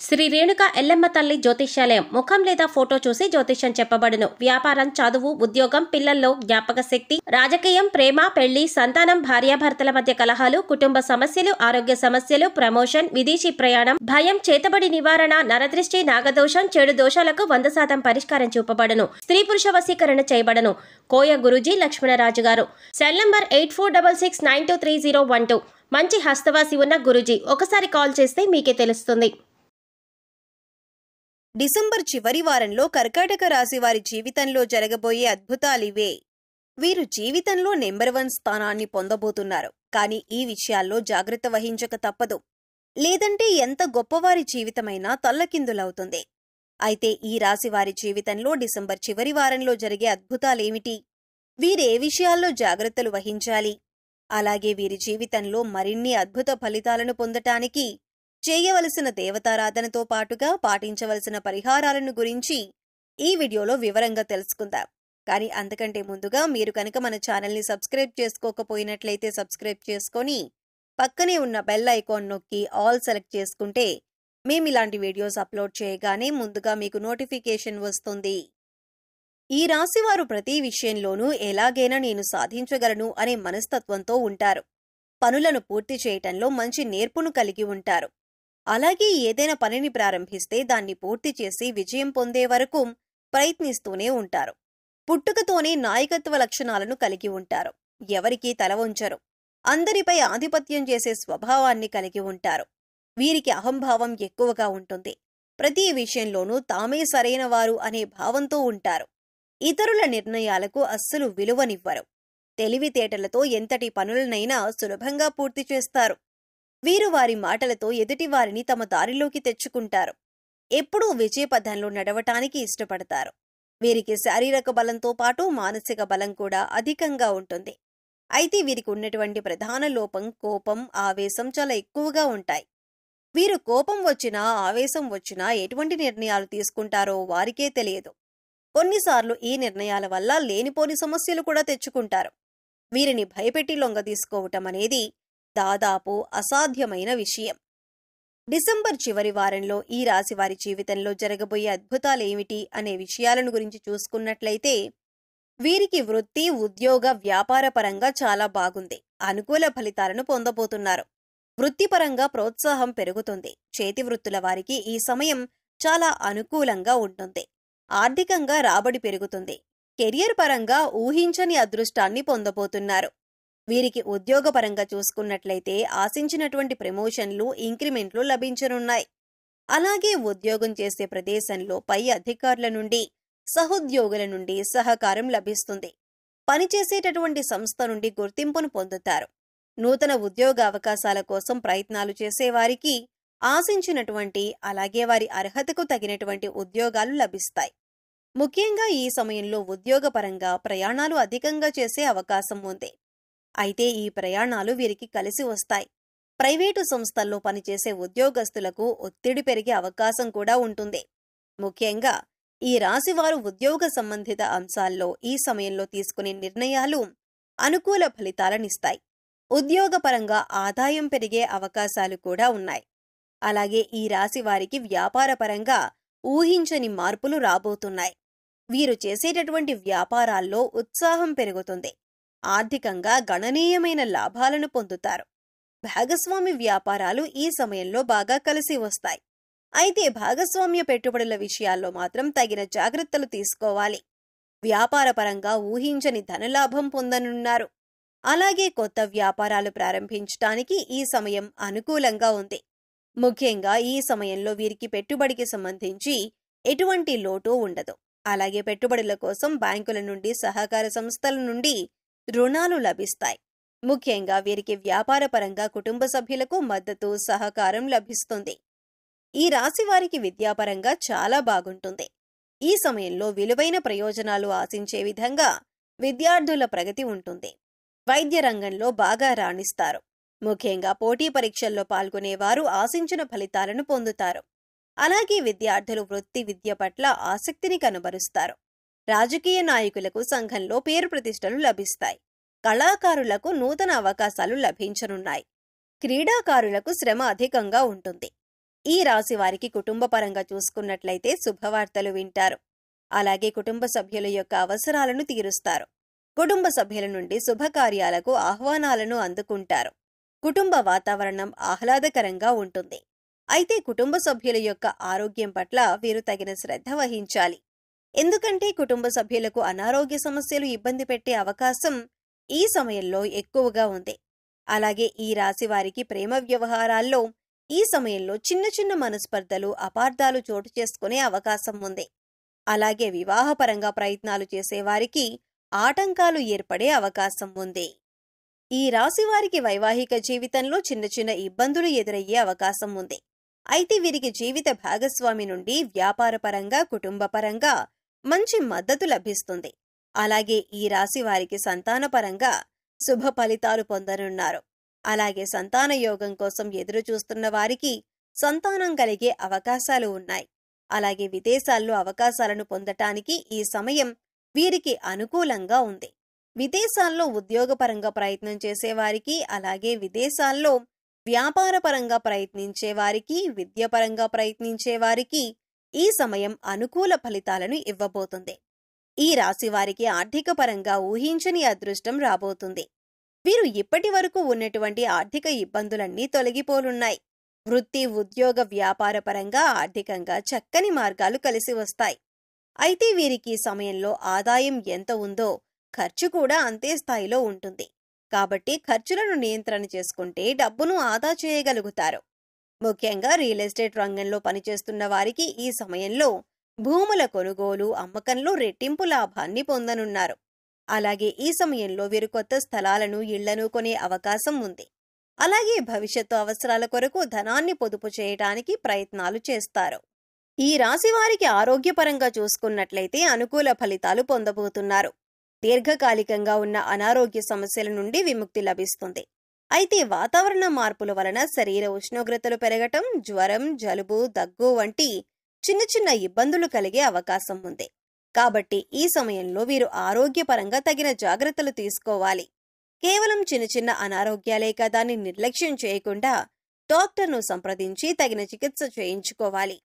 శ్రీ రేణుక ఎల్లమ్మ తల్లి జ్యోతిష్యాలయం ముఖం లేదా ఫోటో చూసి జ్యోతిష్యం చెప్పబడును. వ్యాపారం, చదువు, ఉద్యోగం, పిల్లల్లో జ్ఞాపక శక్తి, రాజకీయం, ప్రేమ, పెళ్లి, సంతానం, భార్యాభర్తల మధ్య కలహాలు, కుటుంబ సమస్యలు, ఆరోగ్య సమస్యలు, ప్రమోషన్, విదేశీ ప్రయాణం, భయం, చేతబడి నివారణ, నరదృష్టి, నాగదోషం, చెడు దోషాలకు 100% పరిష్కారం చూపబడును. స్త్రీ పురుష వశీకరణ చేయబడును. కోయ గురూజీ లక్ష్మణరాజు గారు. Cell number 8466923012. మంచి హస్తవాసి ఉన్న గురూజీ. ఒకసారి కాల్ చేస్తే మీకే తెలుస్తుంది. డిసెంబర్ చివరి వారంలో కర్కాటక రాశి వారి జీవితంలో జరగబోయే అద్భుతాలివే. వీరు జీవితంలో నెంబర్ 1 స్థానాన్ని పొందబోతున్నారు. కానీ ఈ విషయాల్లో జాగ్రత్త వహించక తప్పదు. లేదంటే ఎంత గొప్పవారి జీవితమైనా తల్లకిందులవుతుంది. అయితే ఈ రాశి వారి జీవితంలో డిసెంబర్ చివరి వారంలో జరిగే అద్భుతాలేమిటి? వీరే విషయాల్లో జాగ్రత్తలు వహించాలి? అలాగే వీరి జీవితంలో మరిన్ని అద్భుత ఫలితాలను పొందటానికి చేయవలసిన దేవతారాధనతో పాటుగా పాటించవలసిన పరిహారాలను గురించి ఈ వీడియోలో వివరంగా తెలుసుకుందాం. కానీ అంతకంటే ముందుగా మీరు కనుక మన ఛానల్ని సబ్స్క్రైబ్ చేసుకోకపోయినట్లయితే సబ్స్క్రైబ్ చేసుకొని పక్కనే ఉన్న బెల్ ఐకాన్ నొక్కి ఆల్ సెలెక్ట్ చేసుకుంటే మేము ఇలాంటి వీడియోస్ అప్లోడ్ చేయగానే ముందుగా మీకు నోటిఫికేషన్ వస్తుంది. ఈ రాశివారు ప్రతి విషయంలోనూ ఎలాగైనా నేను సాధించగలను అనే మనస్తత్వంతో ఉంటారు. పనులను పూర్తి చేయటంలో మంచి నేర్పును కలిగి ఉంటారు. అలాగే ఏదైనా పనిని ప్రారంభిస్తే దాన్ని పూర్తి చేసి విజయం పొందే వరకు ప్రయత్నిస్తూనే ఉంటారు. పుట్టుకతోనే నాయకత్వ లక్షణాలను కలిగి ఉంటారు. ఎవరికీ తల వంచరు. అందరిపై ఆధిపత్యం చేసే స్వభావాన్ని కలిగి ఉంటారు. వీరికి అహంభావం ఎక్కువగా ఉంటుంది. ప్రతి విషయంలోనూ తామే సరైన వారు అనే భావంతో ఉంటారు. ఇతరుల నిర్ణయాలకు అస్సలు విలువనివ్వరు. తెలివితేటలతో ఎంతటి పనులనైనా సులభంగా పూర్తి చేస్తారు. వీరు వారి మాటలతో ఎదుటివారిని తమ దారిలోకి తెచ్చుకుంటారు. ఎప్పుడూ విజయపథంలో నడవటానికి ఇష్టపడతారు. వీరికి శారీరక బలంతో పాటు మానసిక బలం కూడా అధికంగా ఉంటుంది. అయితే వీరికి ఉన్నటువంటి ప్రధాన లోపం కోపం, ఆవేశం చాలా ఎక్కువగా ఉంటాయి. వీరు కోపం వచ్చినా, ఆవేశం వచ్చినా ఎటువంటి నిర్ణయాలు తీసుకుంటారో వారికే తెలియదు. కొన్నిసార్లు ఈ నిర్ణయాల వల్ల లేనిపోని సమస్యలు కూడా తెచ్చుకుంటారు. వీరిని భయపెట్టి లొంగదీసుకోవటం అనేది దాదాపు అసాధ్యమైన విషయం. డిసెంబర్ చివరి వారంలో ఈ రాశి వారి జీవితంలో జరగబోయే అద్భుతాలేమిటి అనే విషయాలను గురించి చూసుకున్నట్లయితే వీరికి వృత్తి, ఉద్యోగ, వ్యాపార పరంగా చాలా బాగుంది. అనుకూల ఫలితాలను పొందబోతున్నారు. వృత్తిపరంగా ప్రోత్సాహం పెరుగుతుంది. చేతి వృత్తుల వారికి ఈ సమయం చాలా అనుకూలంగా ఉంటుంది. ఆర్థికంగా రాబడి పెరుగుతుంది. కెరియర్ పరంగా ఊహించని అదృష్టాన్ని పొందబోతున్నారు. వీరికి ఉద్యోగపరంగా చూసుకున్నట్లయితే ఆశించినటువంటి ప్రమోషన్లు, ఇంక్రిమెంట్లు లభించనున్నాయి. అలాగే ఉద్యోగం చేసే ప్రదేశంలో పై అధికారుల నుండి, సహోద్యోగుల నుండి సహకారం లభిస్తుంది. పనిచేసేటటువంటి సంస్థ నుండి గుర్తింపును పొందుతారు. నూతన ఉద్యోగ అవకాశాల కోసం ప్రయత్నాలు చేసేవారికి ఆశించినటువంటి, అలాగే వారి అర్హతకు తగినటువంటి ఉద్యోగాలు లభిస్తాయి. ముఖ్యంగా ఈ సమయంలో ఉద్యోగపరంగా ప్రయాణాలు అధికంగా చేసే అవకాశం ఉంది. అయితే ఈ ప్రయాణాలు వీరికి కలిసి వస్తాయి. ప్రైవేటు సంస్థల్లో పనిచేసే ఉద్యోగస్తులకు ఒత్తిడి పెరిగే అవకాశం కూడా ఉంటుంది. ముఖ్యంగా ఈ రాశివారు ఉద్యోగ సంబంధిత అంశాల్లో ఈ సమయంలో తీసుకునే నిర్ణయాలు అనుకూల ఫలితాలనిస్తాయి. ఉద్యోగపరంగా ఆదాయం పెరిగే అవకాశాలు కూడా ఉన్నాయి. అలాగే ఈ రాశి వారికి వ్యాపారపరంగా ఊహించని మార్పులు రాబోతున్నాయి. వీరు చేసేటటువంటి వ్యాపారాల్లో ఉత్సాహం పెరుగుతుంది. ఆర్థికంగా గణనీయమైన లాభాలను పొందుతారు. భాగస్వామి వ్యాపారాలు ఈ సమయంలో బాగా కలిసి వస్తాయి. అయితే భాగస్వామ్య పెట్టుబడుల విషయాల్లో మాత్రం తగిన జాగ్రత్తలు తీసుకోవాలి. వ్యాపారపరంగా ఊహించని ధనలాభం పొందనున్నారు. అలాగే కొత్త వ్యాపారాలు ప్రారంభించడానికి ఈ సమయం అనుకూలంగా ఉంది. ముఖ్యంగా ఈ సమయంలో వీరికి పెట్టుబడికి సంబంధించి ఎటువంటి లోటు ఉండదు. అలాగే పెట్టుబడుల కోసం బ్యాంకుల నుండి, సహకార సంస్థల నుండి రుణాలు లభిస్తాయి. ముఖ్యంగా వీరికి వ్యాపారపరంగా కుటుంబ సభ్యులకు మద్దతు, సహకారం లభిస్తుంది. ఈ రాశి వారికి విద్యాపరంగా చాలా బాగుంటుంది. ఈ సమయంలో విలువైన ప్రయోజనాలు ఆశించే విధంగా విద్యార్థుల ప్రగతి ఉంటుంది. వైద్య రంగంలో బాగా రాణిస్తారు. ముఖ్యంగా పోటీ పరీక్షల్లో పాల్గొనేవారు ఆశించిన ఫలితాలను పొందుతారు. అలాగే విద్యార్థులు వృత్తి విద్య పట్ల ఆసక్తిని కనబరుస్తారు. రాజకీయ నాయకులకు సంఘంలో పేరు ప్రతిష్టలు లభిస్తాయి. కళాకారులకు నూతన అవకాశాలు లభించనున్నాయి. క్రీడాకారులకు శ్రమ అధికంగా ఉంటుంది. ఈ రాశి వారికి కుటుంబ పరంగా చూసుకున్నట్లయితే శుభవార్తలు వింటారు. అలాగే కుటుంబ సభ్యుల యొక్క అవసరాలను తీరుస్తారు. కుటుంబ సభ్యుల నుండి శుభకార్యాలకు ఆహ్వానాలను అందుకుంటారు. కుటుంబ వాతావరణం ఆహ్లాదకరంగా ఉంటుంది. అయితే కుటుంబ సభ్యుల యొక్క ఆరోగ్యం పట్ల వీరు తగిన శ్రద్ధ వహించాలి. ఎందుకంటే కుటుంబ సభ్యులకు అనారోగ్య సమస్యలు ఇబ్బంది పెట్టే అవకాశం ఈ సమయంలో ఎక్కువగా ఉంది. అలాగే ఈ రాశి వారికి ప్రేమ వ్యవహారాల్లో ఈ సమయంలో చిన్న చిన్న మనస్పర్ధలు, అపార్థాలు చోటు చేసుకునే అవకాశం ఉంది. అలాగే వివాహపరంగా ప్రయత్నాలు చేసేవారికి ఆటంకాలు ఏర్పడే అవకాశం ఉంది. ఈ రాశి వారికి వైవాహిక జీవితంలో చిన్న చిన్న ఇబ్బందులు ఎదురయ్యే అవకాశం ఉంది. అయితే వీరికి జీవిత భాగస్వామి నుండి వ్యాపారపరంగా, కుటుంబపరంగా మంచి మద్దతు లభిస్తుంది. అలాగే ఈ రాశి వారికి సంతానపరంగా శుభ ఫలితాలు పొందనున్నారు. అలాగే సంతాన యోగం కోసం ఎదురు చూస్తున్న వారికి సంతానం కలిగే అవకాశాలు ఉన్నాయి. అలాగే విదేశాల్లో అవకాశాలను పొందటానికి ఈ సమయం వీరికి అనుకూలంగా ఉంది. విదేశాల్లో ఉద్యోగపరంగా ప్రయత్నం చేసేవారికి, అలాగే విదేశాల్లో వ్యాపారపరంగా ప్రయత్నించేవారికి, విద్యపరంగా ప్రయత్నించేవారికి ఈ సమయం అనుకూల ఫలితాలను ఇవ్వబోతుంది. ఈ రాశి వారికి ఆర్థిక పరంగా ఊహించని అదృష్టం రాబోతుంది. వీరు ఇప్పటి వరకు ఉన్నటువంటి ఆర్థిక ఇబ్బందులన్నీ తొలగిపోనున్నాయి. వృత్తి, ఉద్యోగ, వ్యాపారపరంగా ఆర్థికంగా చక్కని మార్గాలు కలిసి వస్తాయి. అయితే వీరికి ఈ సమయంలో ఆదాయం ఎంత ఉందో ఖర్చు కూడా అంతే స్థాయిలో ఉంటుంది. కాబట్టి ఖర్చులను నియంత్రణ చేసుకుంటే డబ్బును ఆదా చేయగలుగుతారు. ముఖ్యంగా రియల్ ఎస్టేట్ రంగంలో పనిచేస్తున్న వారికి ఈ సమయంలో భూముల కొనుగోలు, అమ్మకంలో రెట్టింపు లాభాన్ని పొందనున్నారు. అలాగే ఈ సమయంలో వీరు కొత్త స్థలాలను, ఇళ్లను కొనే అవకాశం ఉంది. అలాగే భవిష్యత్తు అవసరాల కొరకు ధనాన్ని పొదుపు చేయడానికి ప్రయత్నాలు చేస్తారు. ఈ రాశి వారికి ఆరోగ్యపరంగా చూసుకున్నట్లయితే అనుకూల ఫలితాలు పొందబోతున్నారు. దీర్ఘకాలికంగా ఉన్న అనారోగ్య సమస్యల నుండి విముక్తి లభిస్తుంది. అయితే వాతావరణ మార్పుల వలన శరీర ఉష్ణోగ్రతలు పెరగటం, జ్వరం, జలుబు, దగ్గు వంటి చిన్న చిన్న ఇబ్బందులు కలిగే అవకాశం ఉంది. కాబట్టి ఈ సమయంలో వీరు ఆరోగ్యపరంగా తగిన జాగ్రత్తలు తీసుకోవాలి. కేవలం చిన్న చిన్న అనారోగ్యాలే దాన్ని నిర్లక్ష్యం చేయకుండా డాక్టర్ను సంప్రదించి తగిన చికిత్స చేయించుకోవాలి.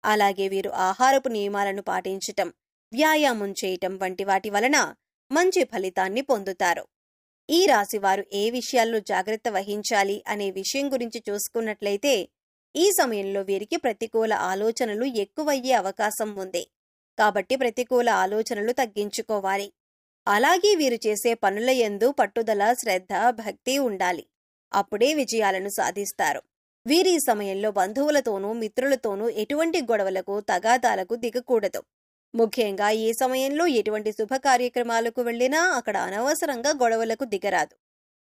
అలాగే వీరు ఆహారపు నియమాలను పాటించటం, వ్యాయామం చేయటం వంటి వాటి వలన మంచి ఫలితాన్ని పొందుతారు. ఈ రాశివారు ఏ విషయాల్లో జాగ్రత్త వహించాలి అనే విషయం గురించి చూసుకున్నట్లయితే ఈ సమయంలో వీరికి ప్రతికూల ఆలోచనలు ఎక్కువయ్యే అవకాశం ఉంది. కాబట్టి ప్రతికూల ఆలోచనలు తగ్గించుకోవాలి. అలాగే వీరు చేసే పనుల యందు పట్టుదల, శ్రద్ధ, భక్తి ఉండాలి. అప్పుడే విజయాలను సాధిస్తారు. వీరి సమయంలో బంధువులతోనూ, మిత్రులతోనూ ఎటువంటి గొడవలకు, తగాదాలకు దిగకూడదు. ముఖ్యంగా ఈ సమయంలో ఎటువంటి శుభ కార్యక్రమాలకు వెళ్లినా అక్కడ అనవసరంగా గొడవలకు దిగరాదు.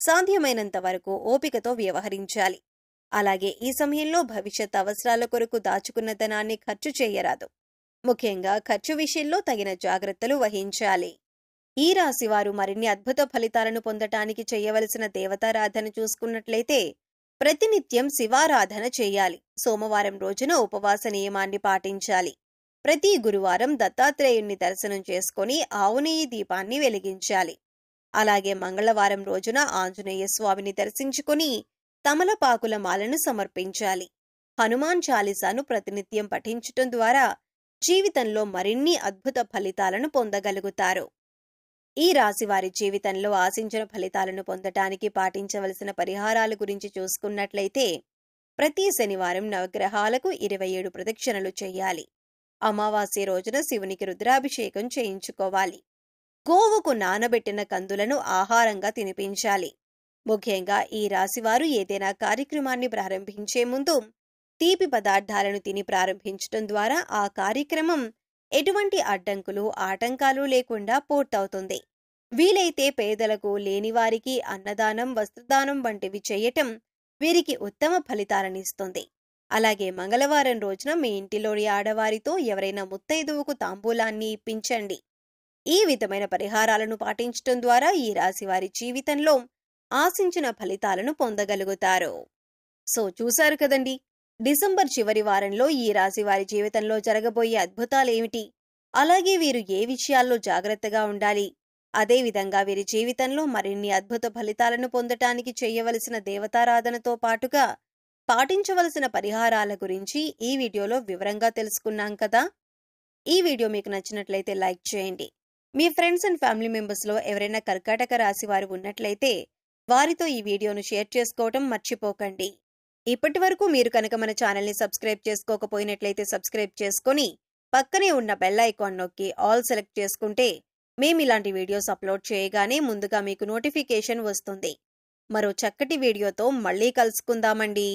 సాధ్యమైనంత వరకు ఓపికతో వ్యవహరించాలి. అలాగే ఈ సమయంలో భవిష్యత్ అవసరాల కొరకు దాచుకున్న ధనాన్ని ఖర్చు చేయరాదు. ముఖ్యంగా ఖర్చు విషయంలో తగిన జాగ్రత్తలు వహించాలి. ఈ రాశివారు మరిన్ని అద్భుత ఫలితాలను పొందటానికి చేయవలసిన దేవతారాధన చూసుకున్నట్లయితే ప్రతినిత్యం శివారాధన చేయాలి. సోమవారం రోజున ఉపవాస నియమాన్ని పాటించాలి. ప్రతి గురువారం దత్తాత్రేయుణ్ణి దర్శనం చేసుకుని ఆవు నెయ్యి దీపాన్ని వెలిగించాలి. అలాగే మంగళవారం రోజున ఆంజనేయ స్వామిని దర్శించుకుని తమలపాకుల మాలను సమర్పించాలి. హనుమాన్ చాలీసాను ప్రతినిత్యం పఠించటం ద్వారా జీవితంలో మరిన్ని అద్భుత ఫలితాలను పొందగలుగుతారు. ఈ రాశివారి జీవితంలో ఆశించిన ఫలితాలను పొందటానికి పాటించవలసిన పరిహారాల గురించి చూసుకున్నట్లయితే ప్రతి శనివారం నవగ్రహాలకు 27 ప్రదక్షిణలు చేయాలి. అమావాస్య రోజున శివునికి రుద్రాభిషేకం చేయించుకోవాలి. గోవుకు నానబెట్టిన కందులను ఆహారంగా తినిపించాలి. ముఖ్యంగా ఈ రాశివారు ఏదైనా కార్యక్రమాన్ని ప్రారంభించే ముందు తీపి పదార్థాలను తిని ప్రారంభించడం ద్వారా ఆ కార్యక్రమం ఎటువంటి అడ్డంకులు, ఆటంకాలు లేకుండా పూర్తవుతుంది. వీలైతే పేదలకు, లేనివారికి అన్నదానం, వస్త్రదానం వంటివి చేయటం వీరికి ఉత్తమ ఫలితాలనిస్తుంది. అలాగే మంగళవారం రోజున మీ ఇంటిలోని ఆడవారితో ఎవరైనా ముత్తైదువుకు తాంబూలాన్ని ఇప్పించండి. ఈ విధమైన పరిహారాలను పాటించడం ద్వారా ఈ రాశివారి జీవితంలో ఆశించిన ఫలితాలను పొందగలుగుతారు. సో చూశారు కదండి, డిసెంబర్ చివరి వారంలో ఈ రాశివారి జీవితంలో జరగబోయే అద్భుతాలేమిటి, అలాగే వీరు ఏ విషయాల్లో జాగ్రత్తగా ఉండాలి, అదేవిధంగా వీరి జీవితంలో మరిన్ని అద్భుత ఫలితాలను పొందటానికి చేయవలసిన దేవతారాధనతో పాటుగా పాటించవలసిన పరిహారాల గురించి ఈ వీడియోలో వివరంగా తెలుసుకున్నాం కదా. ఈ వీడియో మీకు నచ్చినట్లయితే లైక్ చేయండి. మీ ఫ్రెండ్స్ అండ్ ఫ్యామిలీ మెంబర్స్లో ఎవరైనా కర్కాటక రాశి వారు ఉన్నట్లయితే వారితో ఈ వీడియోను షేర్ చేసుకోవటం మర్చిపోకండి. ఇప్పటి వరకు మీరు కనుక మన ఛానల్ని సబ్స్క్రైబ్ చేసుకోకపోయినట్లయితే సబ్స్క్రైబ్ చేసుకొని పక్కనే ఉన్న బెల్ ఐకాన్ నొక్కి ఆల్ సెలెక్ట్ చేసుకుంటే మేము ఇలాంటి వీడియోస్ అప్లోడ్ చేయగానే ముందుగా మీకు నోటిఫికేషన్ వస్తుంది. మరో చక్కటి వీడియోతో మళ్ళీ కలుసుకుందామండి.